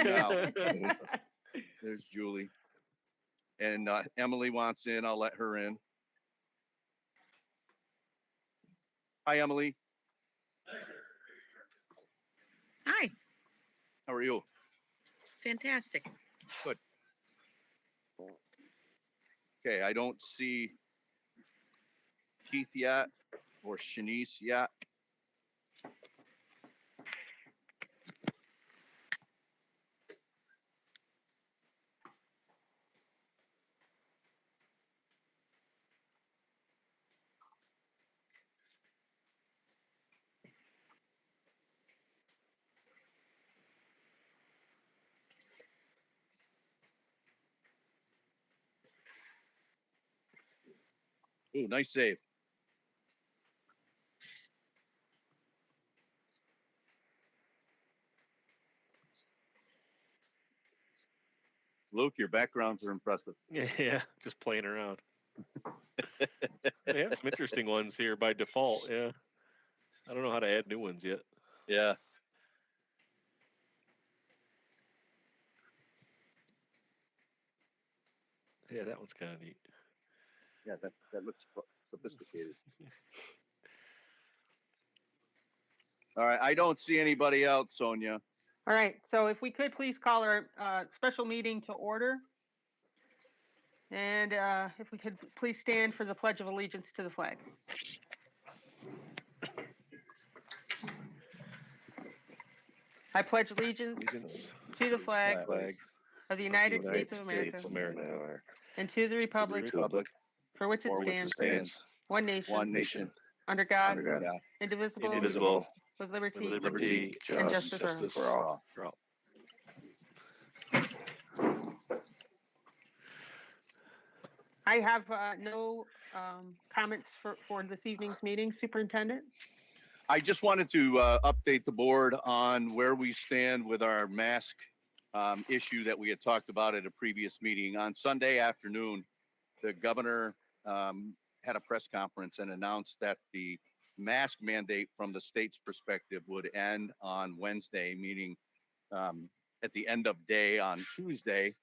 now. There's Julie. And Emily wants in. I'll let her in. Hi, Emily. Hi. How are you? Fantastic. Good. Okay, I don't see Keith yet or Shanice yet. Ooh, nice save. Luke, your backgrounds are impressive. Yeah, just playing around. They have some interesting ones here by default. Yeah, I don't know how to add new ones yet. Yeah. Yeah, that one's kind of neat. Yeah, that looks sophisticated. All right, I don't see anybody else, Sonia. All right, so if we could please call our special meeting to order. And if we could please stand for the Pledge of Allegiance to the flag. I pledge allegiance to the flag of the United States of America and to the republic for which it stands, one nation, under God, indivisible, with liberty and justice for all. I have no comments for this evening's meeting, Superintendent. I just wanted to update the board on where we stand with our mask issue that we had talked about at a previous meeting. On Sunday afternoon, the governor had a press conference and announced that the mask mandate from the state's perspective would end on Wednesday, meaning at the end of day on Tuesday.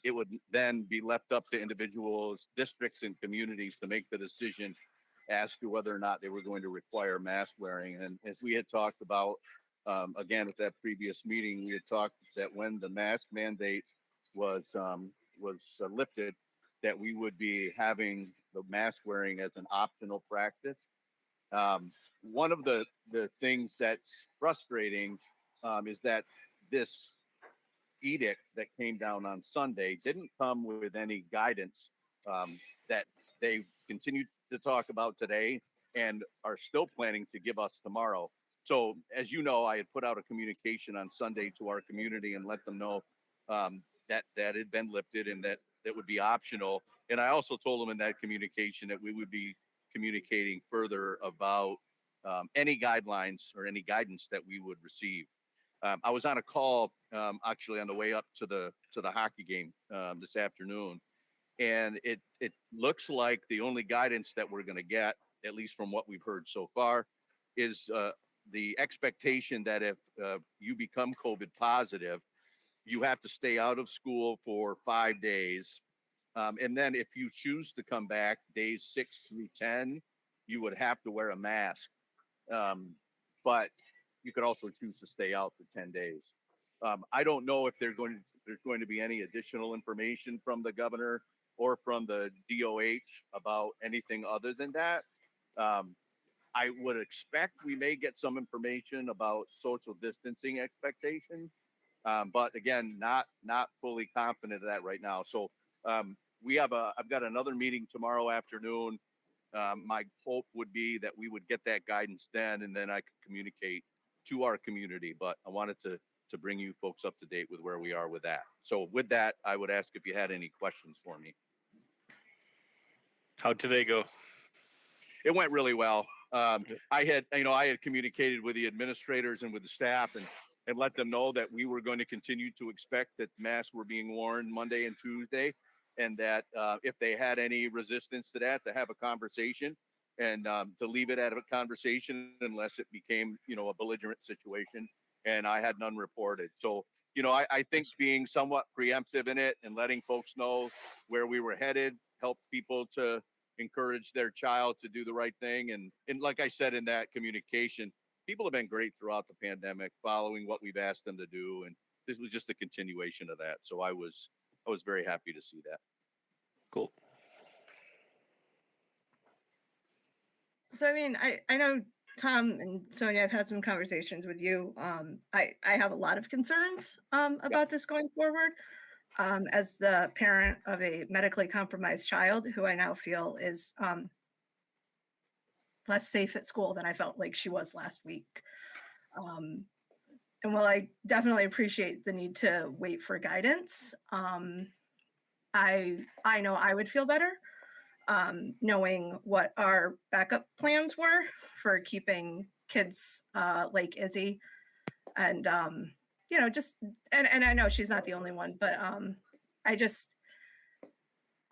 It would then be left up to individuals, districts, and communities to make the decision as to whether or not they were going to require mask wearing. And as we had talked about, again, at that previous meeting, we had talked that when the mask mandate was lifted, that we would be having the mask wearing as an optional practice. One of the things that's frustrating is that this edict that came down on Sunday didn't come with any guidance that they continued to talk about today and are still planning to give us tomorrow. So as you know, I had put out a communication on Sunday to our community and let them know that had been lifted and that would be optional. And I also told them in that communication that we would be communicating further about any guidelines or any guidance that we would receive. I was on a call actually on the way up to the hockey game this afternoon, and it looks like the only guidance that we're going to get, at least from what we've heard so far, is the expectation that if you become COVID positive, you have to stay out of school for 5 days. And then if you choose to come back days 6 through 10, you would have to wear a mask. But you could also choose to stay out for 10 days. I don't know if there's going to be any additional information from the governor or from the DOH about anything other than that. I would expect we may get some information about social distancing expectations, but again, not fully confident of that right now. So I've got another meeting tomorrow afternoon. My hope would be that we would get that guidance then, and then I could communicate to our community. But I wanted to bring you folks up to date with where we are with that. So with that, I would ask if you had any questions for me. How'd today go? It went really well. I had communicated with the administrators and with the staff and let them know that we were going to continue to expect that masks were being worn Monday and Tuesday, and that if they had any resistance to that, to have a conversation and to leave it at a conversation unless it became, a belligerent situation. And I had none reported. So, I think being somewhat preemptive in it and letting folks know where we were headed helped people to encourage their child to do the right thing. And like I said, in that communication, people have been great throughout the pandemic, following what we've asked them to do. And this was just a continuation of that. So I was very happy to see that. Cool. So, I mean, I know Tom and Sonia, I've had some conversations with you. I have a lot of concerns about this going forward. As the parent of a medically compromised child who I now feel is less safe at school than I felt like she was last week. And while I definitely appreciate the need to wait for guidance, I know I would feel better knowing what our backup plans were for keeping kids like Izzy. And, just, and I know she's not the only one, but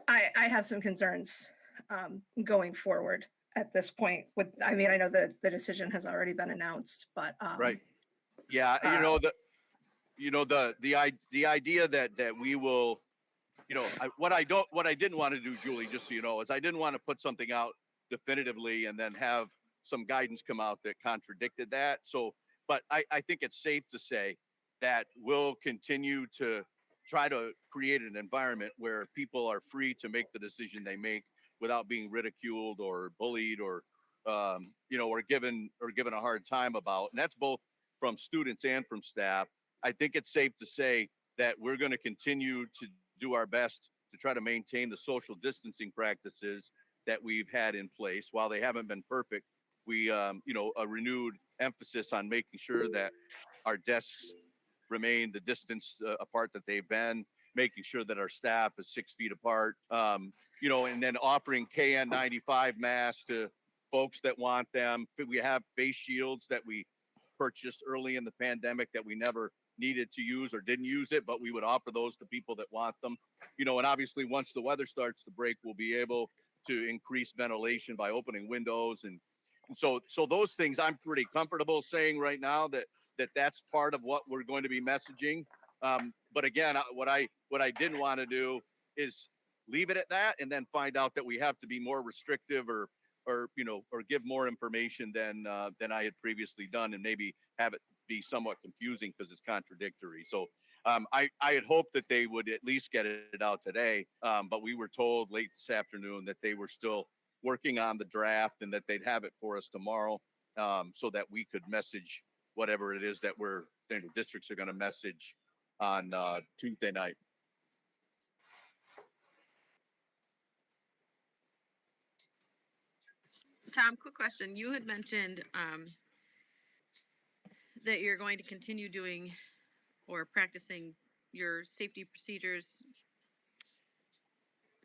I have some concerns going forward at this point I know the decision has already been announced, but Right. Yeah. The idea that we will, what I didn't want to do, Julie, just so you know, is I didn't want to put something out definitively and then have some guidance come out that contradicted that. So, but I think it's safe to say that we'll continue to try to create an environment where people are free to make the decision they make without being ridiculed or bullied or given a hard time about. And that's both from students and from staff. I think it's safe to say that we're going to continue to do our best to try to maintain the social distancing practices that we've had in place. While they haven't been perfect, we, a renewed emphasis on making sure that our desks remain the distance apart that they've been, making sure that our staff is 6 feet apart, and then offering KN95 masks to folks that want them. We have face shields that we purchased early in the pandemic that we never needed to use or didn't use it, but we would offer those to people that want them. And obviously once the weather starts to break, we'll be able to increase ventilation by opening windows. And so those things I'm pretty comfortable saying right now that's part of what we're going to be messaging. But again, what I didn't want to do is leave it at that and then find out that we have to be more restrictive or give more information than I had previously done, and maybe have it be somewhat confusing because it's contradictory. So I had hoped that they would at least get it out today, but we were told late this afternoon that they were still working on the draft and that they'd have it for us tomorrow, so that we could message whatever it is that districts are going to message on Tuesday night. Tom, quick question. You had mentioned that you're going to continue doing or practicing your safety procedures,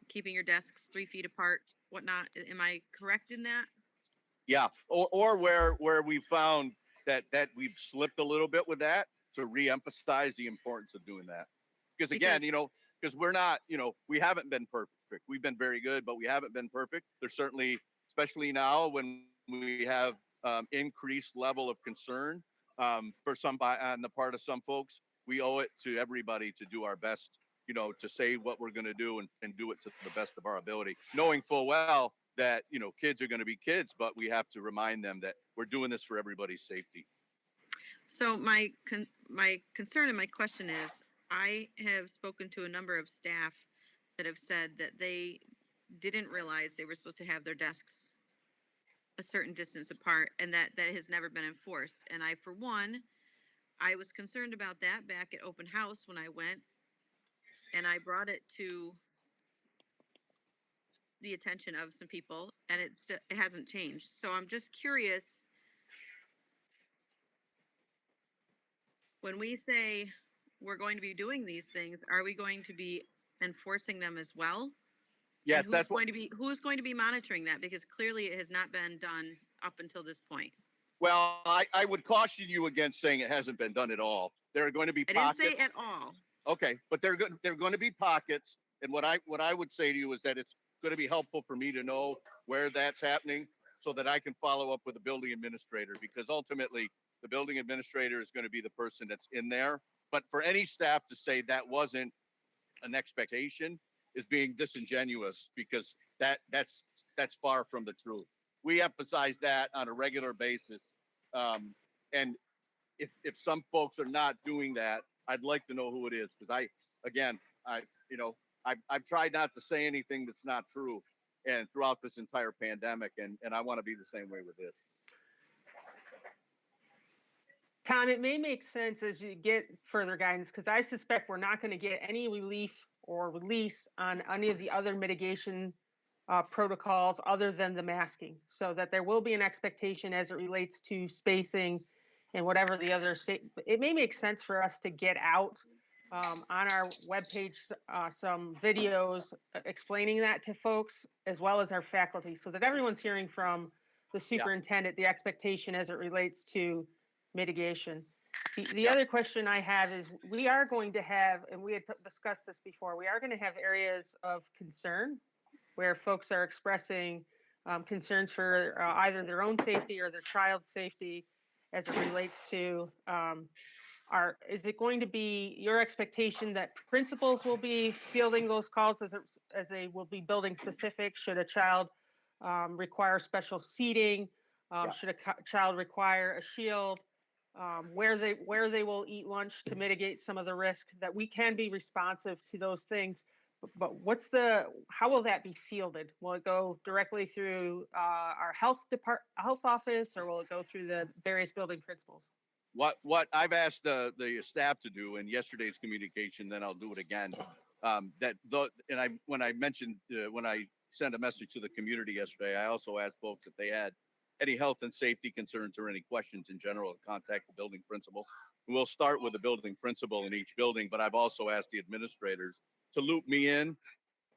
keeping your desks 3 feet apart, whatnot. Am I correct in that? Yeah, or where we found that we've slipped a little bit with that, to reemphasize the importance of doing that. Because again, because we're not, we haven't been perfect. We've been very good, but we haven't been perfect. There's certainly, especially now when we have increased level of concern for on the part of some folks, we owe it to everybody to do our best, to say what we're going to do and do it to the best of our ability, knowing full well that, kids are going to be kids, but we have to remind them that we're doing this for everybody's safety. So my concern and my question is, I have spoken to a number of staff that have said that they didn't realize they were supposed to have their desks a certain distance apart, and that has never been enforced. And for one, I was concerned about that back at open house when I went, and I brought it to the attention of some people, and it hasn't changed. So I'm just curious, when we say we're going to be doing these things, are we going to be enforcing them as well? Yes, and who's going to be monitoring that? Because clearly it has not been done up until this point. Well, I would caution you against saying it hasn't been done at all. There are going to be pockets. I didn't say at all. Okay, but they're going to be pockets. And what I would say to you is that it's going to be helpful for me to know where that's happening so that I can follow up with the building administrator, because ultimately the building administrator is going to be the person that's in there. but for any staff to say that wasn't an expectation is being disingenuous, because that's far from the truth. We emphasize that on a regular basis. And if some folks are not doing that, I'd like to know who it is, because I've tried not to say anything that's not true, and throughout this entire pandemic, and I want to be the same way with this. Tom, it may make sense as you get further guidance, because I suspect we're not going to get any relief or release on any of the other mitigation protocols other than the masking, so that there will be an expectation as it relates to spacing and whatever the other state. It may make sense for us to get out on our webpage some videos explaining that to folks, as well as our faculty, so that everyone's hearing from the superintendent the expectation as it relates to mitigation. The other question I have is, we are going to have, and we had discussed this before, we are going to have areas of concern where folks are expressing concerns for either their own safety or their child's safety as it relates to is it going to be your expectation that principals will be fielding those calls as they will be building specific? Should a child require special seating? Should a child require a shield? Where they will eat lunch to mitigate some of the risk, that we can be responsive to those things. But how will that be fielded? Will it go directly through our health office, or will it go through the various building principals? What I've asked the staff to do in yesterday's communication, then I'll do it again. When I sent a message to the community yesterday, I also asked folks if they had any health and safety concerns or any questions in general, contact the building principal. We'll start with the building principal in each building, but I've also asked the administrators to loop me in,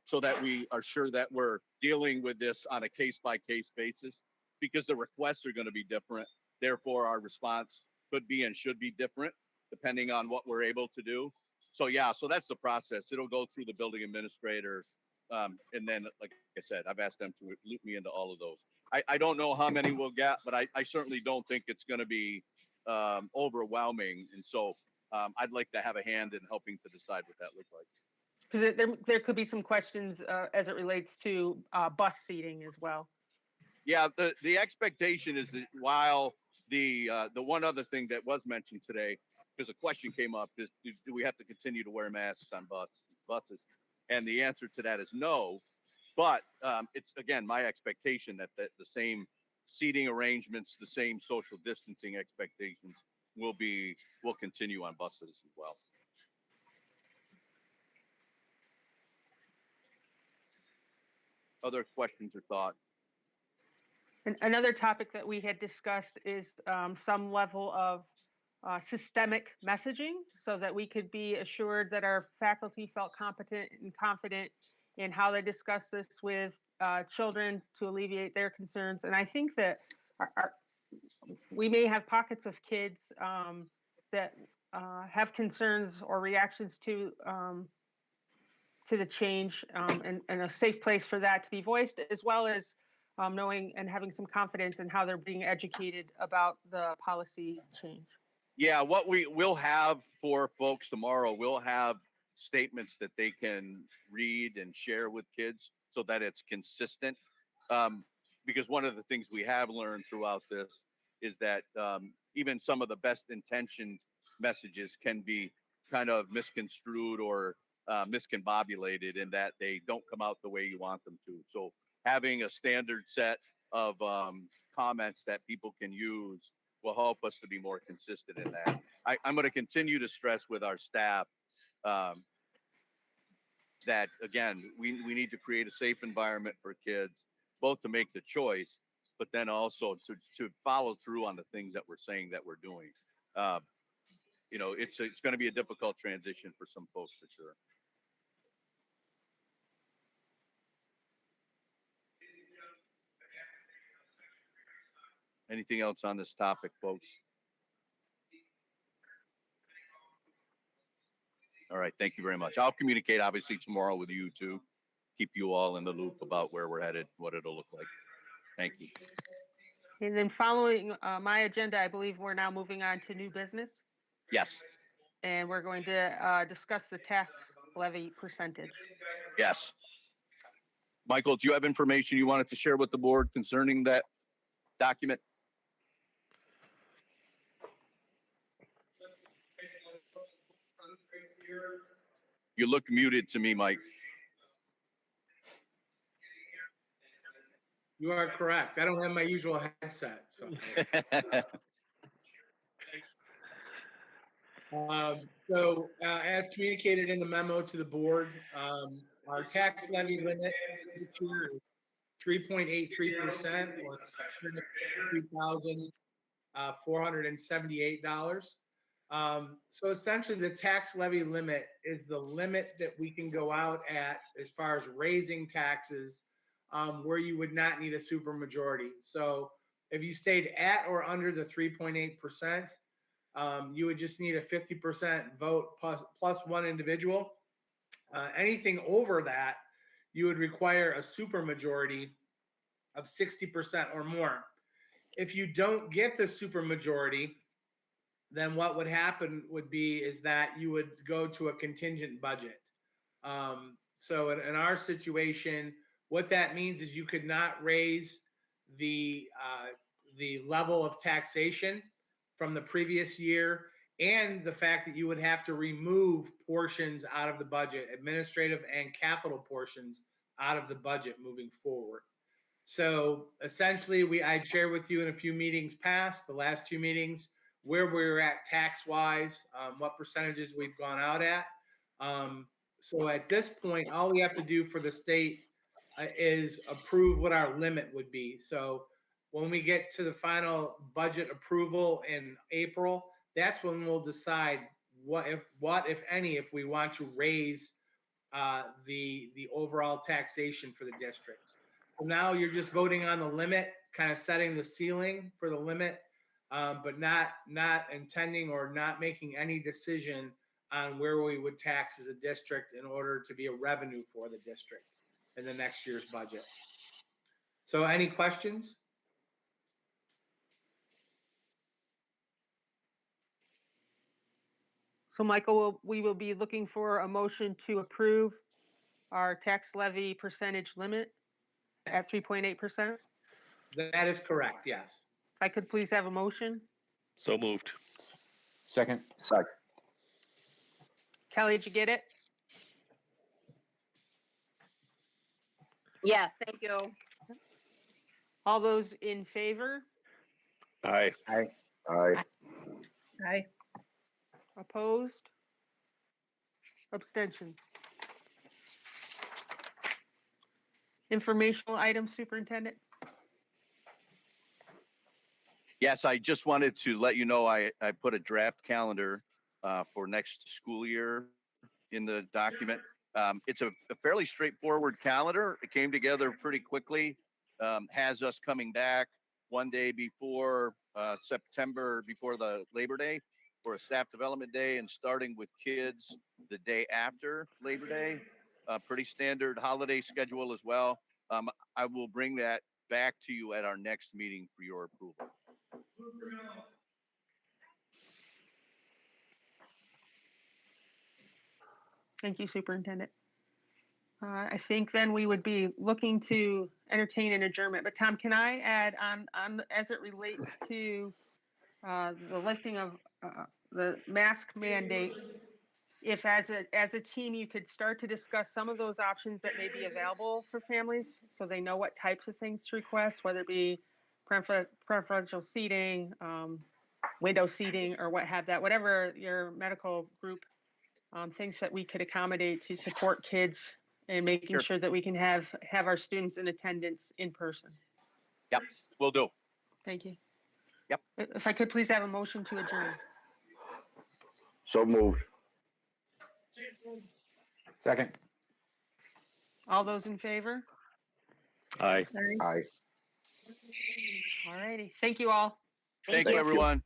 so that we are sure that we're dealing with this on a case-by-case basis, because the requests are going to be different. Therefore, our response could be and should be different depending on what we're able to do. So that's the process. It'll go through the building administrator. And then, like I said, I've asked them to loop me into all of those. I don't know how many we'll get, but I certainly don't think it's going to be overwhelming. And so I'd like to have a hand in helping to decide what that looks like. Because there could be some questions as it relates to bus seating as well. Yeah, the expectation is that while the one other thing that was mentioned today, because a question came up, is do we have to continue to wear masks on buses? And the answer to that is no. But it's, again, my expectation that the same seating arrangements, the same social distancing expectations will continue on buses as well. Other questions or thoughts? And another topic that we had discussed is some level of systemic messaging, so that we could be assured that our faculty felt competent and confident in how they discuss this with children to alleviate their concerns. And I think that we may have pockets of kids that have concerns or reactions to the change, and a safe place for that to be voiced, as well as knowing and having some confidence in how they're being educated about the policy change. Yeah, what we will have for folks tomorrow, we'll have statements that they can read and share with kids so that it's consistent. Because one of the things we have learned throughout this is that even some of the best intentioned messages can be kind of misconstrued or miscombobulated, in that they don't come out the way you want them to. So having a standard set of comments that people can use will help us to be more consistent in that. I'm going to continue to stress with our staff that, again, we need to create a safe environment for kids, both to make the choice, but then also to follow through on the things that we're saying that we're doing. It's going to be a difficult transition for some folks, for sure. Anything else on this topic, folks? All right, thank you very much. I'll communicate, obviously, tomorrow with you too. Keep you all in the loop about where we're headed, what it'll look like. Thank you. And then following my agenda, I believe we're now moving on to new business. Yes. and we're going to discuss the tax levy percentage. Yes. Michael, do you have information you wanted to share with the board concerning that document? You look muted to me, Mike. You are correct. I don't have my usual headset. So, as communicated in the memo to the board, our tax levy limit is 3.83% or $3,478. So essentially, the tax levy limit is the limit that we can go out at as far as raising taxes, where you would not need a supermajority. So if you stayed at or under the 3.8%, you would just need a 50% vote plus one individual. Anything over that, you would require a supermajority of 60% or more. If you don't get the supermajority, then what would happen would be is that you would go to a contingent budget. So in our situation, what that means is you could not raise the level of taxation from the previous year, and the fact that you would have to remove portions out of the budget, administrative and capital portions out of the budget moving forward. So essentially, I'd share with you in a few meetings past, the last two meetings, where we're at tax-wise, what percentages we've gone out at. So at this point, all we have to do for the state is approve what our limit would be. So when we get to the final budget approval in April, that's when we'll decide what if any, if we want to raise the overall taxation for the districts. So now you're just voting on the limit, kind of setting the ceiling for the limit, but not intending or not making any decision on where we would tax as a district in order to be a revenue for the district in the next year's budget. So any questions? So Michael, we will be looking for a motion to approve our tax levy percentage limit at 3.8%. That is correct, yes. If I could please have a motion. So moved. Second. Kelly, did you get it? Yes, thank you. All those in favor? Aye. Aye. Opposed? Abstentions? Informational items, Superintendent? Yes, I just wanted to let you know I put a draft calendar for next school year in the document. It's a fairly straightforward calendar. It came together pretty quickly. Has us coming back one day before September, before the Labor Day, for a staff development day, and starting with kids the day after Labor Day. Pretty standard holiday schedule as well. I will bring that back to you at our next meeting for your approval. Thank you, Superintendent. I think then we would be looking to entertain an adjournment. But Tom, can I add on as it relates to the lifting of the mask mandate? If as a team you could start to discuss some of those options that may be available for families, so they know what types of things to request, whether it be preferential seating, window seating, or whatever your medical group things that we could accommodate to support kids and making sure that we can have our students in attendance in person. Yep, will do. Thank you. Yep. If I could please have a motion to adjourn. So moved. Second. All those in favor? Aye. Aye. All righty. Thank you all. Thank you, everyone.